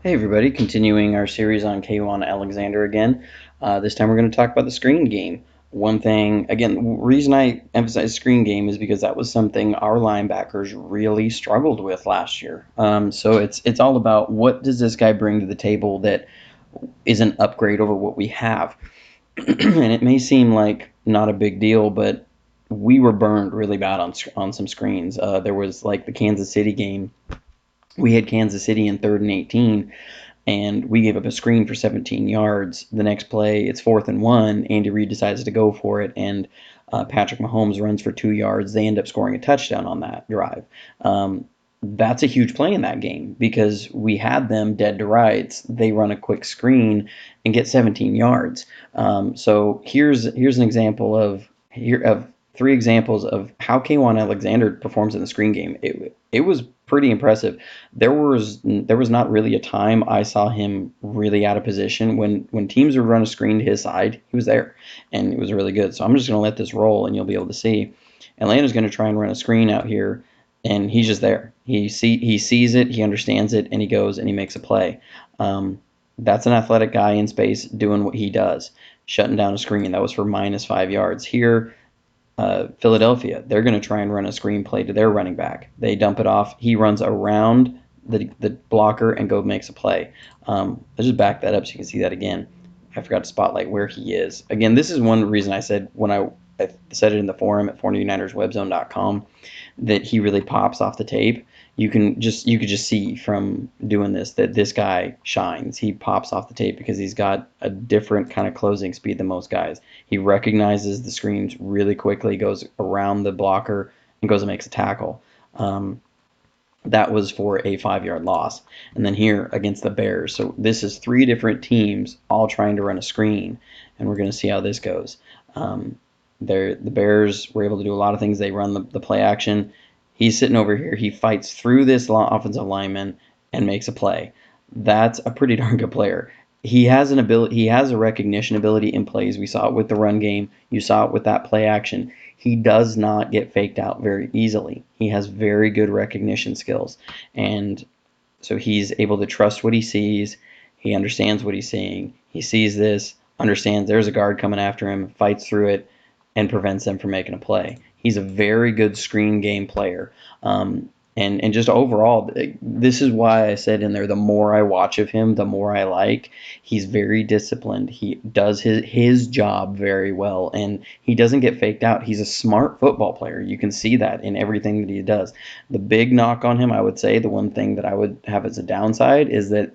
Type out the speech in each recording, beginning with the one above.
Hey everybody, continuing our series on Kwon Alexander again. This time we're going to talk about the screen game. One thing, again, the reason I emphasize screen game is because that was something our linebackers really struggled with last year. So it's all about what does this guy bring to the table that is an upgrade over what we have. And it may seem like not a big deal, but we were burned really bad on some screens. There was like the Kansas City game. We had Kansas City in 3rd and 18 and we gave up a screen for 17 yards. The next play, it's 4th and 1. Andy Reid decides to go for it, and Patrick Mahomes runs for 2 yards. They end up scoring a touchdown on that drive. That's a huge play in that game because we had them dead to rights. They run a quick screen and get 17 yards. So here's an example of 3 examples of how Kwon Alexander performs in the screen game. It was pretty impressive. There was not really a time I saw him really out of position. When teams would run a screen to his side, he was there, and it was really good. So I'm just going to let this roll, and you'll be able to see. Atlanta's going to try and run a screen out here, and he's just there. He sees it, he understands it, and he goes and he makes a play. That's an athletic guy in space doing what he does, shutting down a screen. That was for -5 yards. Here, Philadelphia, they're going to try and run a screenplay to their running back. They dump it off. He runs around the blocker and makes a play. Let's just back that up so you can see that again. I forgot to spotlight where he is. Again, this is one reason I said when I said it in the forum at 49erswebzone.com that he really pops off the tape. You could just see from doing this that this guy shines. He pops off the tape because he's got a different kind of closing speed than most guys. He recognizes the screens really quickly, goes around the blocker, and goes and makes a tackle. That was for a 5-yard loss. And then here against the Bears. So this is 3 different teams all trying to run a screen, and we're going to see how this goes. The Bears were able to do a lot of things. They run the play action. He's sitting over here. He fights through this offensive lineman and makes a play. That's a pretty darn good player. He has an ability. He has a recognition ability in plays. We saw it with the run game. You saw it with that play action. He does not get faked out very easily. He has very good recognition skills, and so he's able to trust what he sees. He understands what he's seeing. He sees this, understands there's a guard coming after him, fights through it, and prevents them from making a play. He's a very good screen game player. And just overall, this is why I said in there, the more I watch of him, the more I like. He's very disciplined. He does his job very well, and he doesn't get faked out. He's a smart football player. You can see that in everything that he does. The big knock on him, I would say, the one thing that I would have as a downside is that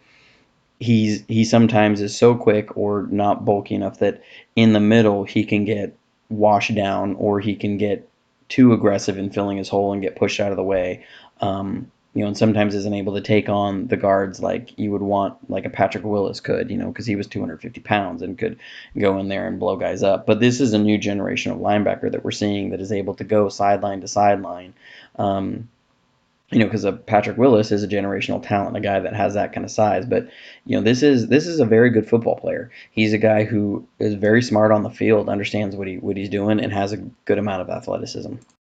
he sometimes is so quick or not bulky enough that in the middle he can get washed down, or he can get too aggressive in filling his hole and get pushed out of the way. And sometimes isn't able to take on the guards like you would want, like a Patrick Willis could, because he was 250 pounds and could go in there and blow guys up. But this is a new generation of linebacker that we're seeing that is able to go sideline to sideline. Because Patrick Willis is a generational talent, a guy that has that kind of size. But this is a very good football player. He's a guy who is very smart on the field, understands what he's doing, and has a good amount of athleticism.